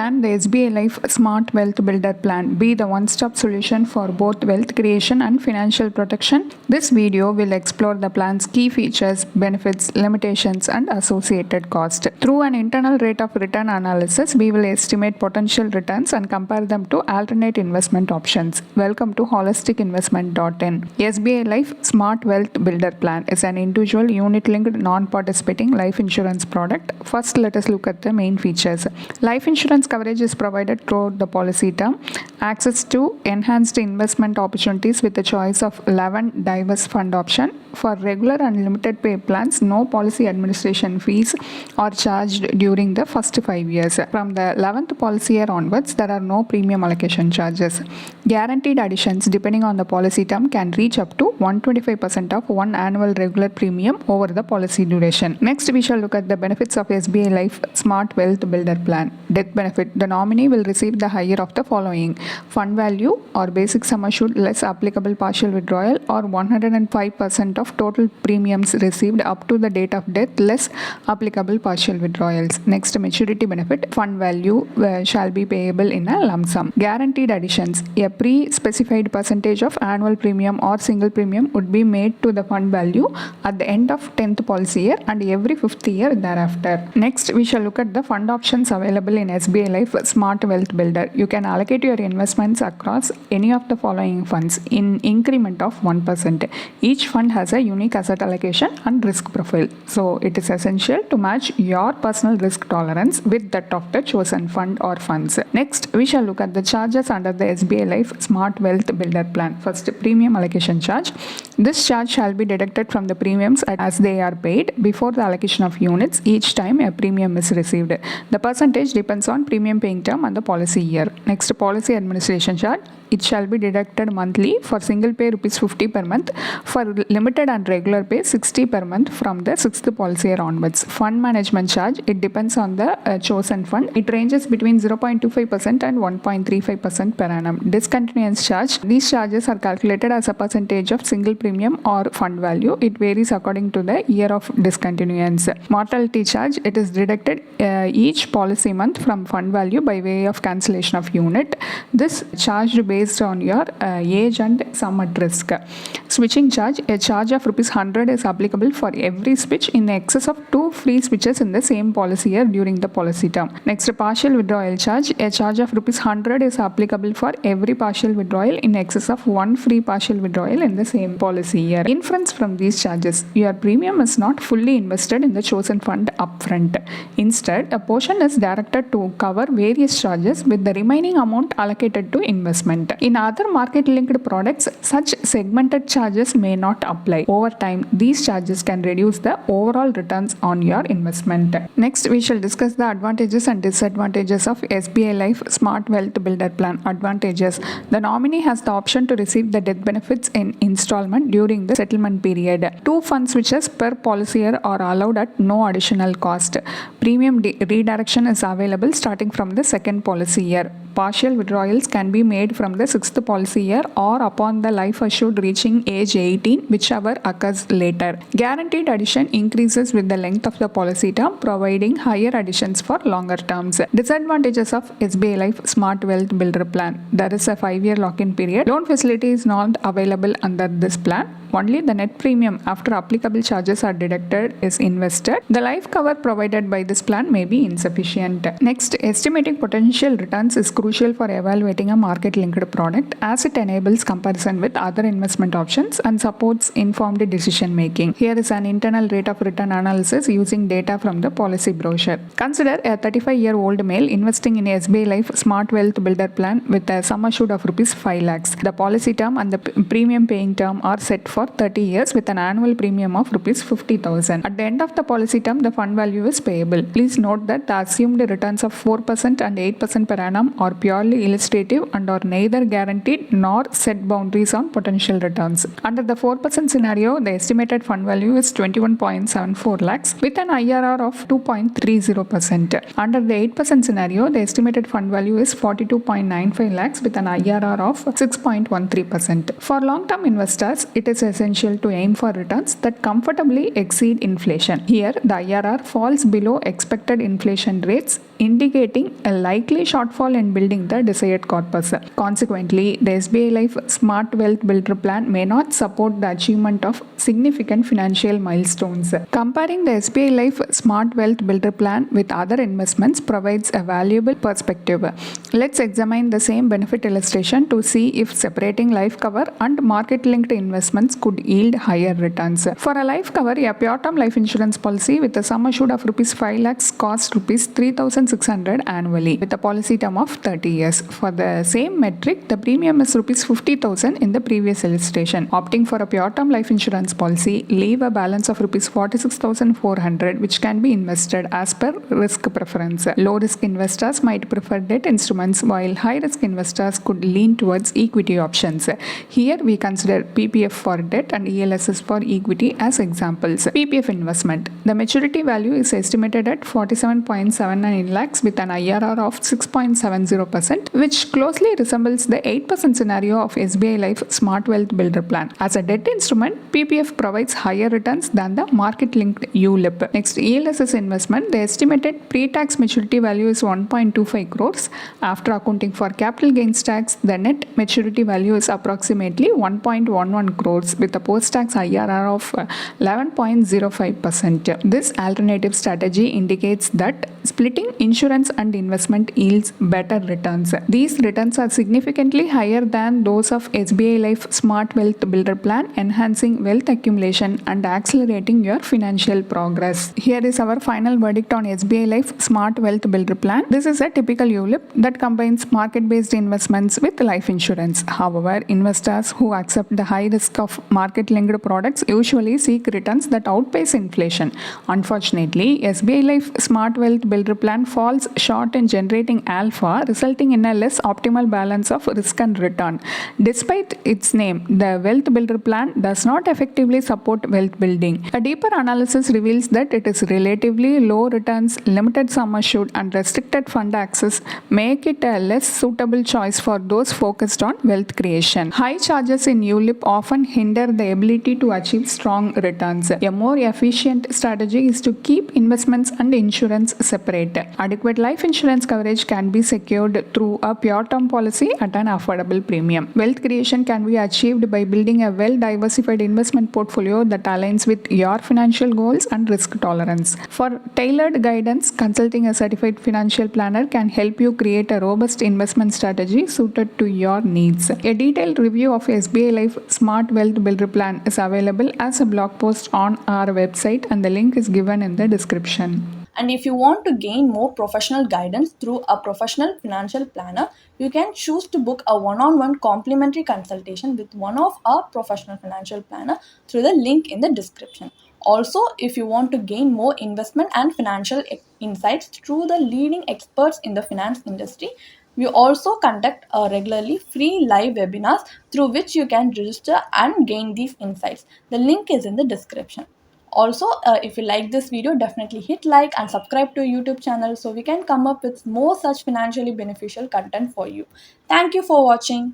Can the SBI Life Smart Wealth Builder Plan be the one-stop solution for both wealth creation and financial protection? This video will explore the plan's key features, benefits, limitations, and associated costs. Through an internal rate of return analysis, we will estimate potential returns and compare them to alternate investment options. Welcome to holisticinvestment.in. SBI Life Smart Wealth Builder Plan is an individual unit-linked non-participating life insurance product. First, let us look at the main features. Life insurance coverage is provided throughout the policy term. Access to enhanced investment opportunities with a choice of 11 diverse fund option. For regular and limited pay plans, no policy administration fees are charged during the first 5 years. From the 11th policy year onwards, there are no premium allocation charges. Guaranteed additions depending on the policy term can reach up to 125% of one annual regular premium over the policy duration. Next, we shall look at the benefits of SBI Life Smart Wealth Builder Plan. Death benefit. The nominee will receive the higher of the following: fund value or basic sum assured less applicable partial withdrawal, or 105% of total premiums received up to the date of death less applicable partial withdrawals. Next, maturity benefit. Fund value shall be payable in a lump sum. Guaranteed additions. A pre-specified percentage of annual premium or single premium would be made to the fund value at the end of 10th policy year and every 5th year thereafter. Next, we shall look at the fund options available in SBI Life Smart Wealth Builder. You can allocate your investments across any of the following funds in increment of 1%. Each fund has a unique asset allocation and risk profile. So it is essential to match your personal risk tolerance with that of the chosen fund or funds. Next, we shall look at the charges under the SBI Life Smart Wealth Builder Plan. First, premium allocation charge. This charge shall be deducted from the premiums as they are paid before the allocation of units each time a premium is received. The percentage depends on premium paying term and the policy year. Next, policy administration charge. It shall be deducted monthly. For single pay ₹50 per month, for limited and regular pay 60 per month from the 6th policy year onwards. Fund management charge, it depends on the chosen fund. It ranges between 0.25% and 1.35% per annum. Discontinuance charge, these charges are calculated as a percentage of single premium or fund value. It varies according to the year of discontinuance. Mortality charge, it is deducted each policy month from fund value by way of cancellation of unit. This charged based on your age and sum at risk. Switching charge, a charge of ₹100 is applicable for every switch in excess of 2 free switches in the same policy year during the policy term. Next, partial withdrawal charge, a charge of ₹100 is applicable for every partial withdrawal in excess of 1 free partial withdrawal in the same policy year. Inference from these charges, your premium is not fully invested in the chosen fund upfront. Instead, a portion is directed to cover various charges with the remaining amount allocated to investment. In other market-linked products, such segmented charges may not apply. Over time, these charges can reduce the overall returns on your investment. Next, we shall discuss the advantages and disadvantages of SBI Life Smart Wealth Builder Plan. Advantages. The nominee has the option to receive the death benefits in installment during the settlement period. 2 fund switches per policy year are allowed at no additional cost. Premium redirection is available starting from the 2nd policy year. Partial withdrawals can be made from the 6th policy year or upon the life assured reaching age 18, whichever occurs later. Guaranteed addition increases with the length of the policy term, providing higher additions for longer terms. Disadvantages of SBI Life Smart Wealth Builder Plan. There is a 5-year lock-in period. Loan facility is not available under this plan. Only the net premium after applicable charges are deducted is invested. The life cover provided by this plan may be insufficient. Next, estimating potential returns is crucial for evaluating a market-linked product as it enables comparison with other investment options and supports informed decision making. Here is an internal rate of return analysis using data from the policy brochure. Consider a 35-year-old male investing in SBI Life Smart Wealth Builder Plan with a sum assured of ₹5 lakhs. The policy term and the premium paying term are set for 30 years with an annual premium of ₹50,000. At the end of the policy term, the fund value is payable. Please note that the assumed returns of 4% and 8% per annum are purely illustrative and are neither neither guaranteed nor set boundaries on potential returns. Under the 4% scenario, the estimated fund value is 21.74 lakhs with an IRR of 2.30%. Under the 8% scenario, the estimated fund value is 42.95 lakhs with an IRR of 6.13%. For long-term investors, it is essential to aim for returns that comfortably exceed inflation. Here, the IRR falls below expected inflation rates, indicating a likely shortfall in building the desired corpus. Consequently, the SBI Life Smart Wealth Builder Plan may not support the achievement of significant financial milestones. Comparing the SBI Life Smart Wealth Builder Plan with other investments provides a valuable perspective. Let's examine the same benefit illustration to see if separating life cover and market-linked investments could yield higher returns. For a life cover, a pure term life insurance policy with a sum assured of rupees 5 lakhs costs rupees 3,600 annually with a policy term of 30 years. For the same metric, the premium is rupees 50,000 in the previous illustration. Opting for a pure term life insurance policy, leave a balance of rupees 46,400 which can be invested as per risk preference. Low risk investors might prefer debt instruments while high risk investors could lean towards equity options. Here we consider PPF for debt and ELSS for equity as examples. PPF investment. The maturity value is estimated at 47.79 lakhs with an IRR of 6.70%, which closely resembles the 8% scenario of SBI Life Smart Wealth Builder Plan. As a debt instrument, PPF provides higher returns than the market-linked ULIP. Next, ELSS investment. The estimated pre-tax maturity value is 1.25 crores. After accounting for capital gains tax, the net maturity value is approximately 1.11 crores with a post-tax IRR of 11.05%. This alternative strategy indicates that splitting insurance and investment yields better returns. These returns are significantly higher than those of SBI Life Smart Wealth Builder Plan, enhancing wealth accumulation and accelerating your financial progress. Here is our final verdict on SBI Life Smart Wealth Builder Plan. This is a typical ULIP that combines market-based investments with life insurance. However, investors who accept the high risk of market-linked products usually seek returns that outpace inflation. Unfortunately, SBI Life Smart Wealth Builder Plan falls short in generating alpha, resulting in a less optimal balance of risk and return. Despite its name, the Wealth Builder Plan does not effectively support wealth building. A deeper analysis reveals that it is relatively low returns, limited sum assured, and restricted fund access make it a less suitable choice for those focused on wealth creation. High charges in ULIP often hinder the ability to achieve strong returns. A more efficient strategy is to keep investments and insurance separate. Adequate life insurance coverage can be secured through a pure term policy at an affordable premium. Wealth creation can be achieved by building a well-diversified investment portfolio that aligns with your financial goals and risk tolerance. For tailored guidance, consulting a certified financial planner can help you create a robust investment strategy suited to your needs. A detailed review of SBI Life Smart Wealth Builder Plan is available as a blog post on our website, and the link is given in the description. And if you want to gain more professional guidance through a professional financial planner, you can choose to book a one-on-one complimentary consultation with one of our professional financial planner through the link in the description. Also, if you want to gain more investment and financial insights through the leading experts in the finance industry, we also conduct regularly free live webinars through which you can register and gain these insights. The link is in the description. Also, if you like this video, definitely hit like and subscribe to YouTube channel so we can come up with more such financially beneficial content for you. Thank you for watching.